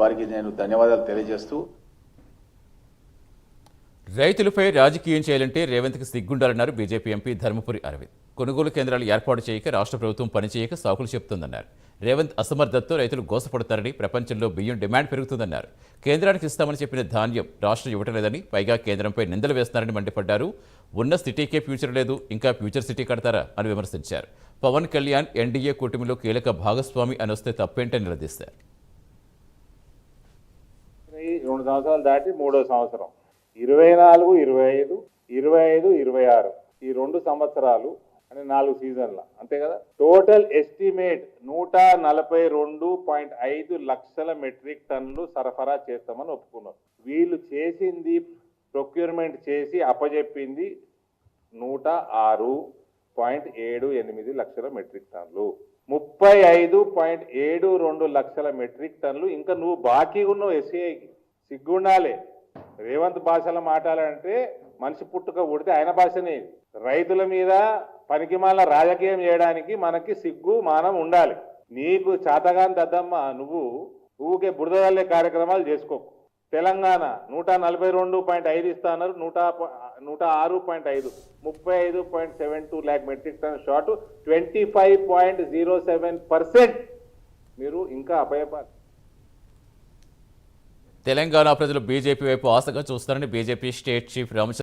వారికి నేను ధన్యవాదాలు తెలియజేస్తూ, రైతులపై రాజకీయం చేయాలంటే రేవంత్కి సిగ్గుండాలన్నారు బీజేపీ ఎంపీ ధర్మపురి అరవింద్. కొనుగోలు కేంద్రాలు ఏర్పాటు చేయక రాష్ట్ర ప్రభుత్వం పనిచేయక సాకులు చెబుతోందన్నారు. రేవంత్ అసమర్థతతో రైతులు గోసపడతారని, ప్రపంచంలో బియ్యం డిమాండ్ పెరుగుతుందన్నారు. కేంద్రానికి ఇస్తామని చెప్పిన ధాన్యం రాష్ట్రం ఇవ్వటం లేదని, పైగా కేంద్రంపై నిందలు వేస్తున్నారని మండిపడ్డారు. ఉన్న సిటీకే ఫ్యూచర్ లేదు, ఇంకా ఫ్యూచర్ సిటీ కడతారా అని విమర్శించారు. పవన్ కళ్యాణ్ ఎన్డీఏ కూటమిలో కీలక భాగస్వామి అని వస్తే తప్పేంటని నిలదీశారు. 2 సంవత్సరాలు దాటి 3వ సంవత్సరం 24, 25, 25, 26 ఈ 2 సంవత్సరాలు అంటే 4 సీజన్ల అంతే కదా. టోటల్ ఎస్టిమేట్ 142.5 లక్షల మెట్రిక్ టన్నులు సరఫరా చేస్తామని ఒప్పుకున్నారు. వీళ్ళు చేసింది ప్రొక్యూర్మెంట్ చేసి అప్పజెప్పింది 106.78 లక్షల మెట్రిక్ టన్నులు. 35.72 లక్షల మెట్రిక్ టన్నులు ఇంకా నువ్వు బాకీ ఉన్నావు. ఎస్సీఐకి సిగ్గుండాలి. రేవంత్ భాషలో మాట్లాడాలంటే మనిషి పుట్టుక ఉడితే ఆయన భాషనే. రైతుల మీద పనికిమాల రాజకీయం చేయడానికి మనకి సిగ్గు మానం ఉండాలి. నీకు చాతగాని దద్దమ్మ నువ్వు ఊకే బురదల్లే కార్యక్రమాలు చేసుకోకు. తెలంగాణ 142.5 ఇస్తాన్నారు, 106.5, 35.72 ల్యాక్ మెట్రిక్ టన్ షార్ట్, 25.07% మీరు ఇంకా అభయపాలి. తెలంగాణ ప్రజలు బీజేపీ వైపు ఆశగా చూస్తారని బీజేపీ స్టేట్ చీఫ్ రామచంద్ర